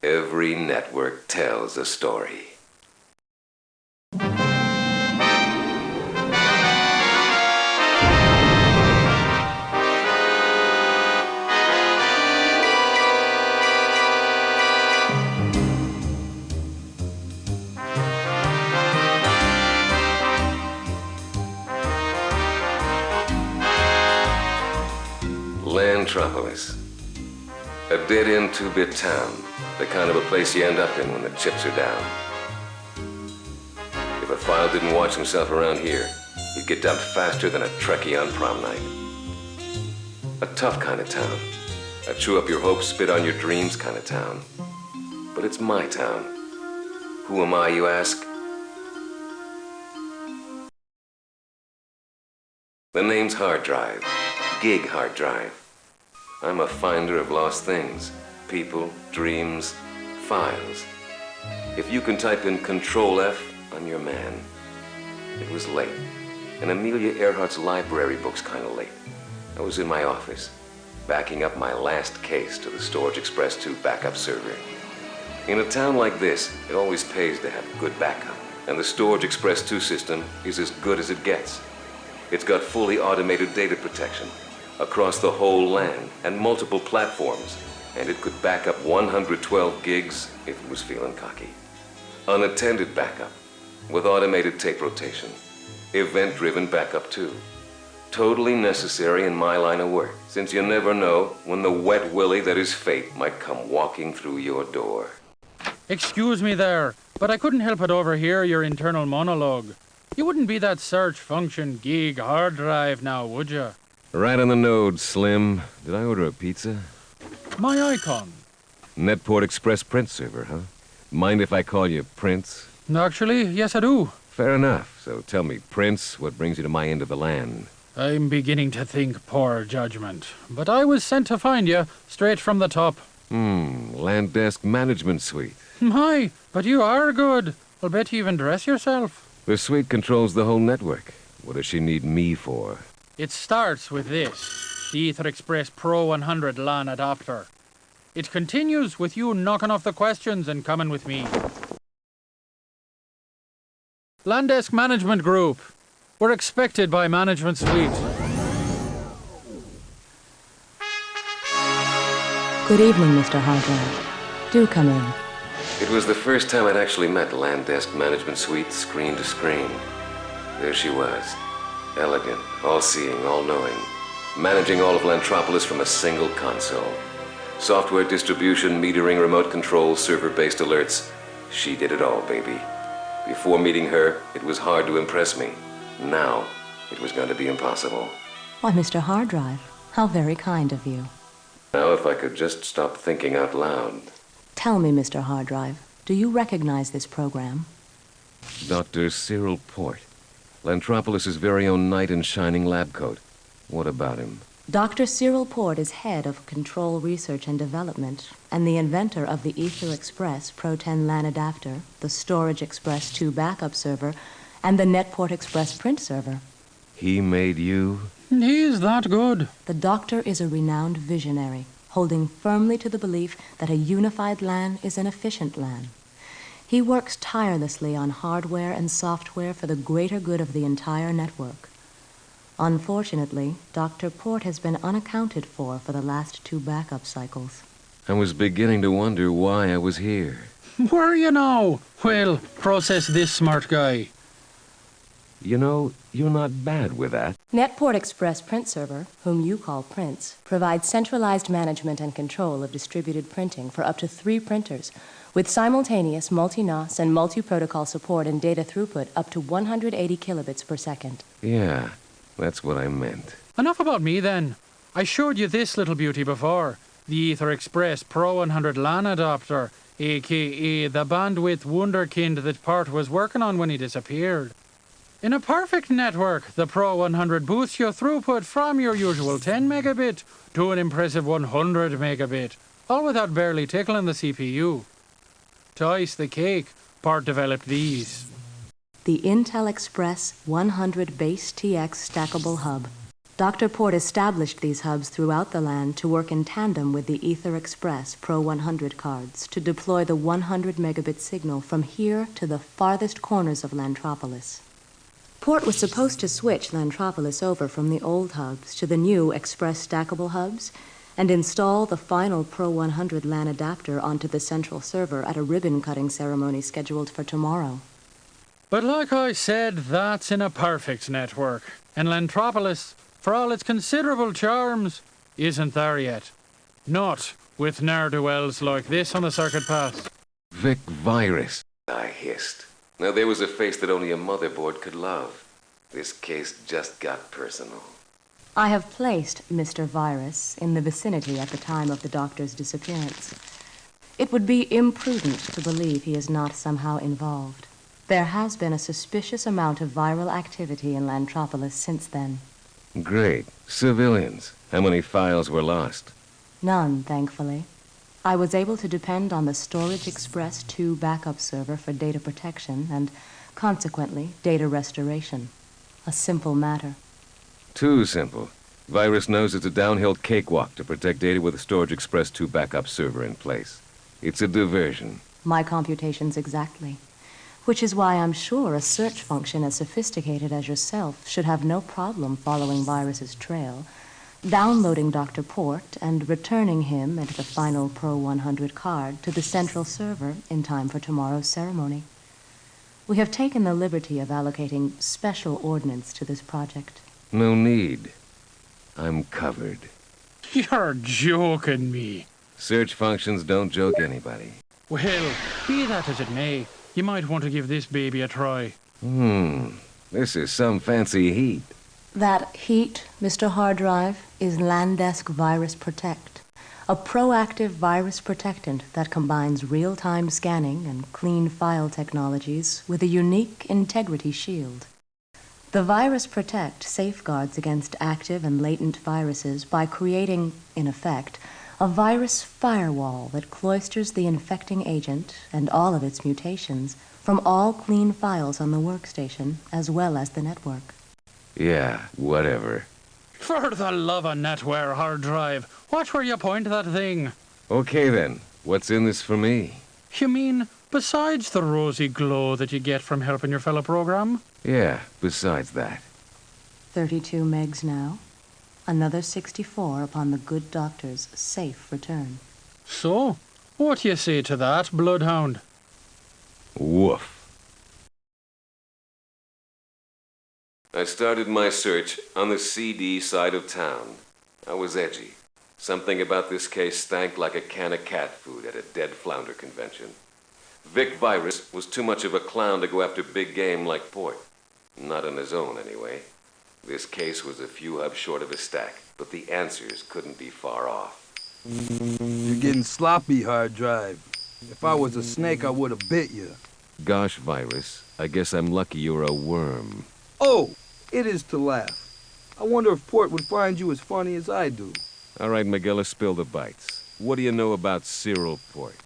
Every network tells a story. LANtropolis. A dead-end two-bit town. The kind of a place you end up in when the chips are down. If a file didn't watch himself around here, he'd get dumped faster than a Trekkie on prom night. A tough kind of town. A chew up your hopes, spit on your dreams kind of town. But it's my town. Who am I, you ask? The name's Hard Drive. Gig Hard Drive. I'm a finder of lost things. People, dreams, files. If you can type in Control F, I'm your man. It was late, and Amelia Earhart's library book's kind of late. I was in my office, backing up my last case to the StorageExpress 2 backup server. In a town like this, it always pays to have good backup, and the StorageExpress 2 system is as good as it gets. It's got fully automated data protection across the whole LAN and multiple platforms, and it could back up 112 gigs if it was feeling cocky. Unattended backup, with automated tape rotation. Event-driven backup too. Totally necessary in my line of work, since you never know when the wet willy that is fate might come walking through your door. Excuse me there, but I couldn't help but overhear your internal monologue. You wouldn't be that search function gig hard drive now, would you? Right on the node, Slim. Did I order a pizza? My icon. Netport Express print server, huh? Mind if I call you Prince? Actually, yes I do. Fair enough. So tell me, Prince, what brings you to my end of the LAN? I'm beginning to think poor judgment. But I was sent to find you, straight from the top. LAN desk management suite. My, but you are good. I'll bet you even dress yourself. The suite controls the whole network. What does she need me for? It starts with this, the EtherExpress PRO 100 LAN adapter. It continues with you knocking off the questions and coming with me. LAN Desk Management Group. We're expected by Management Suite. Good evening, Mr. Hardrive. Do come in. It was the first time I'd actually met LAN Desk Management Suite screen to screen. There she was. Elegant, all-seeing, all-knowing, managing all of LANtropolis from a single console. Software distribution, metering, remote control, server-based alerts. She did it all, baby. Before meeting her, it was hard to impress me. Now, it was going to be impossible. Why, Mr. Hardrive, how very kind of you. Now, if I could just stop thinking out loud. Tell me, Mr. Hardrive, do you recognize this program? Dr. Cyril Port. LANtropolis' very own knight in shining lab coat. What about him? Dr. Cyril Port is head of Control Research and Development and the inventor of the EtherExpress PRO 10 LAN adapter, the StorageExpress 2 backup server, and the Netport Express print server. He made you? He's that good. The doctor is a renowned visionary, holding firmly to the belief that a unified LAN is an efficient LAN. He works tirelessly on hardware and software for the greater good of the entire network. Unfortunately, Dr. Port has been unaccounted for the last 2 backup cycles. I was beginning to wonder why I was here. Were you now? Well, process this, smart guy. You know, you're not bad with that. Netport Express print server, whom you call Prince, provides centralized management and control of distributed printing for up to 3 printers, with simultaneous multi-NOS and multi-protocol support and data throughput up to 180 kilobits per second. Yeah, that's what I meant. Enough about me then. I showed you this little beauty before. The EtherExpress PRO 100 LAN adapter, aka the bandwidth wunderkind that Port was working on when he disappeared. In a perfect network, the PRO 100 boosts your throughput from your usual 10 megabit to an impressive 100 megabit, all without barely tickling the CPU. To ice the cake, Port developed these. The Intel Express 100 Base TX stackable hub. Dr. Port established these hubs throughout the land to work in tandem with the EtherExpress PRO 100 cards to deploy the 100 megabit signal from here to the farthest corners of LANtropolis. Port was supposed to switch LANtropolis over from the old hubs to the new Express stackable hubs and install the final PRO 100 LAN adapter onto the central server at a ribbon-cutting ceremony scheduled for tomorrow. But like I said, that's in a perfect network. And LANtropolis, for all its considerable charms, isn't there yet. Not with ne'er-do-wells like this on the circuit path. Vic Virus, I hissed. Now there was a face that only a motherboard could love. This case just got personal. I have placed Mr. Virus in the vicinity at the time of the doctor's disappearance. It would be imprudent to believe he is not somehow involved. There has been a suspicious amount of viral activity in LANtropolis since then. Great. Civilians. How many files were lost? None, thankfully. I was able to depend on the Storage Express 2 backup server for data protection and, consequently, data restoration. A simple matter. Too simple. Virus knows it's a downhill cakewalk to protect data with a Storage Express 2 backup server in place. It's a diversion. My computations exactly. Which is why I'm sure a search function as sophisticated as yourself should have no problem following Virus's trail, downloading Dr. Port and returning him and the final PRO 100 card to the central server in time for tomorrow's ceremony. We have taken the liberty of allocating special ordnance to this project. No need. I'm covered. You're joking me. Search functions don't joke anybody. Well, be that as it may, you might want to give this baby a try. This is some fancy heat. That heat, Mr. Hard Drive, is LANdesk Virus Protect, a proactive virus protectant that combines real-time scanning and clean file technologies with a unique integrity shield. The Virus Protect safeguards against active and latent viruses by creating, in effect, a virus firewall that cloisters the infecting agent and all of its mutations from all clean files on the workstation as well as the network. Yeah, whatever. For the love of netware, Hard Drive, watch where you point that thing. Okay then, what's in this for me? You mean, besides the rosy glow that you get from helping your fellow program? Yeah, besides that. 32 megs now. Another 64 upon the good doctor's safe return. So, what do you say to that, Bloodhound? Woof. I started my search on the CD side of town. I was edgy. Something about this case stank like a can of cat food at a dead flounder convention. Vic Virus was too much of a clown to go after big game like Port. Not on his own, anyway. This case was a few hubs short of a stack, but the answers couldn't be far off. You're getting sloppy, Hard Drive. If I was a snake, I would have bit you. Gosh, Virus, I guess I'm lucky you're a worm. Oh, it is to laugh. I wonder if Port would find you as funny as I do. All right, Miguel, spill the bites. What do you know about Cyril Port?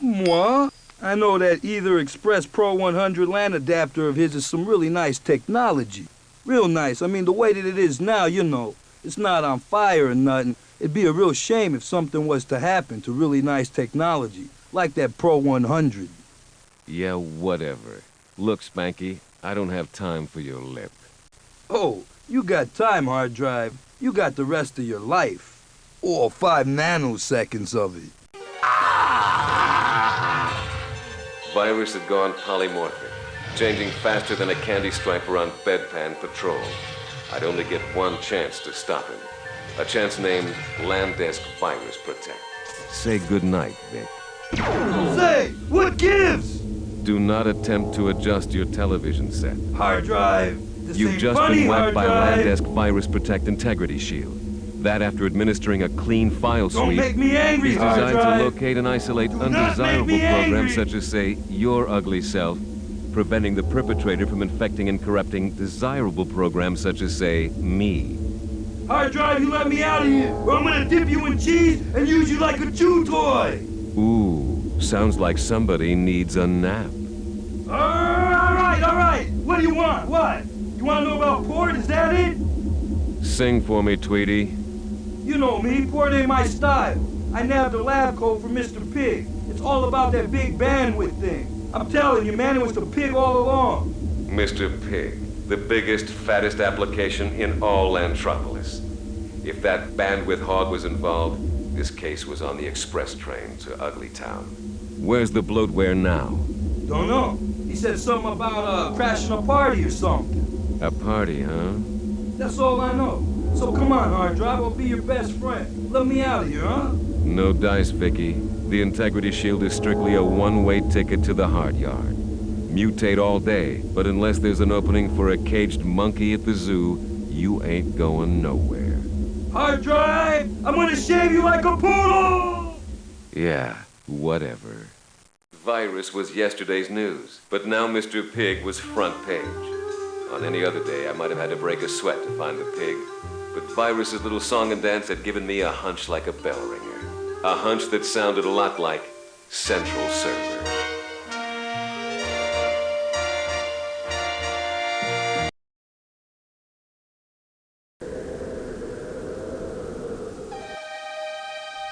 Moi? I know that EtherExpress PRO 100 LAN adapter of his is some really nice technology. Real nice. I mean, the way that it is now, you know, it's not on fire or nothing. It'd be a real shame if something was to happen to really nice technology, like that PRO 100. Yeah, whatever. Look, Spanky, I don't have time for your lip. Oh, you got time, Hard Drive. You got the rest of your life. Or 5 nanoseconds of it. Virus had gone polymorphic, changing faster than a candy striper on bedpan patrol. I'd only get one chance to stop him. A chance named LANdesk Virus Protect. Say goodnight, Vic. Say, what gives? Do not attempt to adjust your television set. Hard Drive. This You've ain't just funny, been whacked Hard by Drive. LANdesk Virus Protect Integrity Shield. That after administering a clean file Don't sweep make me angry, is Hard designed Drive. to locate and isolate Do not undesirable make me programs angry. such as, say, your ugly self, preventing the perpetrator from infecting and corrupting desirable programs such as, say, me. Hard Drive, you let me out of here, or I'm gonna dip you in cheese and use you like a chew toy. Ooh, sounds like somebody needs a nap. All right. What do you want? What? You want to know about Port? Is that it? Sing for me, Tweety. You know me, port ain't my style. I nabbed a lab coat from Mr. Pig. It's all about that big bandwidth thing. I'm telling you, man, it was the pig all along. Mr. Pig, the biggest, fattest application in all LANtropolis. If that bandwidth hog was involved, this case was on the express train to Ugly Town. Where's the bloatware now? Don't know. He said something about crashing a party or something. A party, huh? That's all I know. So come on, hard drive, I'll be your best friend. Let me out of here, huh? No dice, Vicky. The integrity shield is strictly a one-way ticket to the hard yard. Mutate all day, but unless there's an opening for a caged monkey at the zoo, you ain't going nowhere. Hard drive, I'm gonna shave you like a poodle! Yeah, whatever. Virus was yesterday's news, but now Mr. Pig was front page. On any other day, I might have had to break a sweat to find the pig, but Virus's little song and dance had given me a hunch like a bell ringer. A hunch that sounded a lot like Central Server.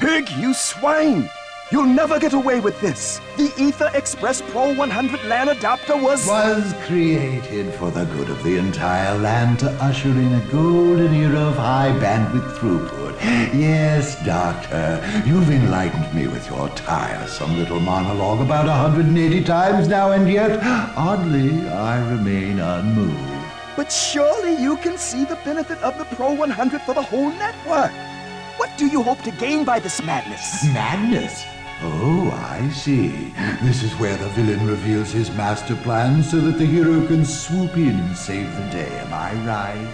Pig, you swine! You'll never get away with this. The EtherExpress PRO 100 LAN adapter was created for the good of the entire land to usher in a golden era of high bandwidth throughput. Yes, Doctor, you've enlightened me with your tiresome little monologue about 180 times now, and yet, oddly, I remain unmoved. But surely you can see the benefit of the PRO 100 for the whole network. What do you hope to gain by this madness? Madness? Oh, I see. This is where the villain reveals his master plan so that the hero can swoop in and save the day, am I right?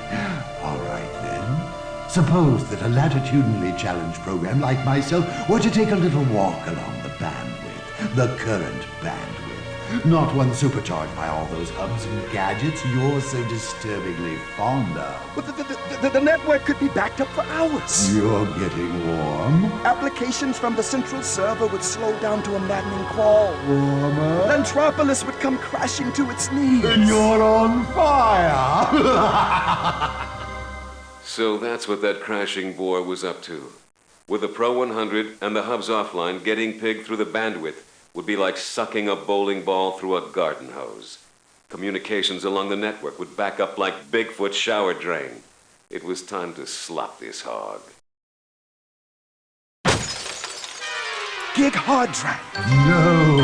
All right, then. Suppose that a latitudinally challenged program like myself were to take a little walk along the bandwidth, the current bandwidth. Not one supercharged by all those hubs and gadgets you're so disturbingly fond of. But the network could be backed up for hours. You're getting warm. Applications from the central server would slow down to a maddening crawl. Warmer. LANtropolis would come crashing to its knees. And you're on fire! So that's what that crashing bore was up to. With the Pro 100 and the hubs offline, getting Pig through the bandwidth would be like sucking a bowling ball through a garden hose. Communications along the network would back up like Bigfoot's shower drain. It was time to slop this hog. Gig hard drive. No,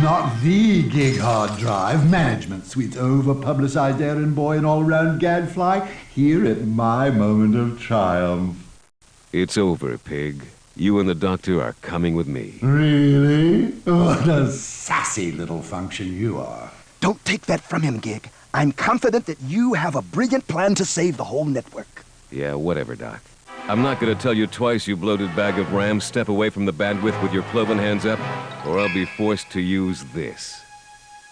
not the gig hard drive. Management Suite's over-publicized errand boy and all-round gadfly here at my moment of triumph. It's over, Pig. You and the doctor are coming with me. Really? What a sassy little function you are. Don't take that from him, Gig. I'm confident that you have a brilliant plan to save the whole network. Yeah, whatever, Doc. I'm not gonna tell you twice, you bloated bag of rams. Step away from the bandwidth with your cloven hands up, or I'll be forced to use this.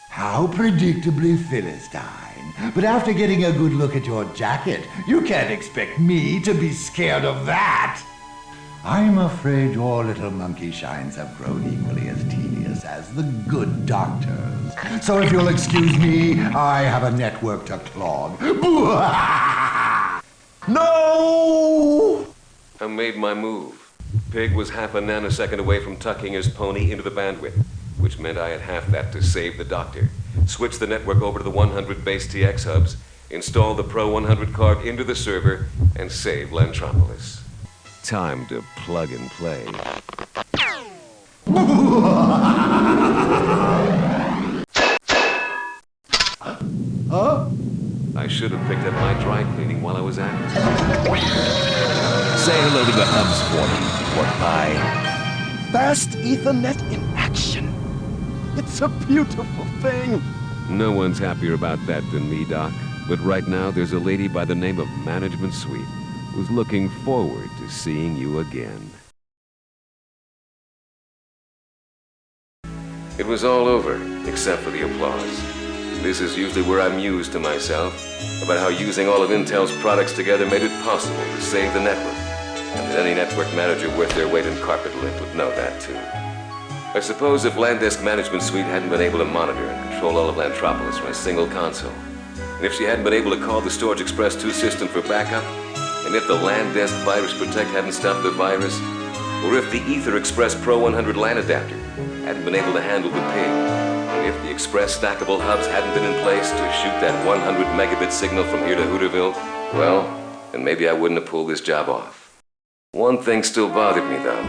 How predictably Philistine. But after getting a good look at your jacket, you can't expect me to be scared of that. I'm afraid your little monkey shines have grown equally as tedious as the good doctor's. So if you'll excuse me, I have a network to clog. No! I made my move. Pig was half a nanosecond away from tucking his pony into the bandwidth, which meant I had half that to save the doctor. Switch the network over to the 100 base TX hubs, install the Pro 100 card into the server, and save LANtropolis. Time to plug and play. Huh? I should have picked up my dry cleaning while I was at it. Say hello to the hubs for me, pork pie. Fast Ethernet in action. It's a beautiful thing. No one's happier about that than me, Doc. But right now, there's a lady by the name of Management Suite who's looking forward to seeing you again. It was all over, except for the applause. This is usually where I muse to myself about how using all of Intel's products together made it possible to save the network, and that any network manager worth their weight in carpet lint would know that too. I suppose if LANdesk Management Suite hadn't been able to monitor and control all of LANtropolis from a single console, and if she hadn't been able to call the Storage Express 2 system for backup, And if the LAN Desk Virus Protect hadn't stopped the virus, or if the EtherExpress Pro 100 LAN adapter hadn't been able to handle the ping, and if the Express stackable hubs hadn't been in place to shoot that 100 megabit signal from here to Hooterville, well, then maybe I wouldn't have pulled this job off. One thing still bothered me, though.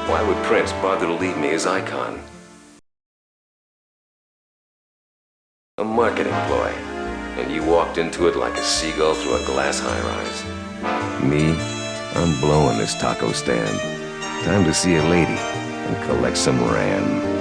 Why would Prince bother to leave me his icon? A marketing ploy, and you walked into it like a seagull through a glass high-rise. Me, I'm blowing this taco stand. Time to see a lady and collect some RAM.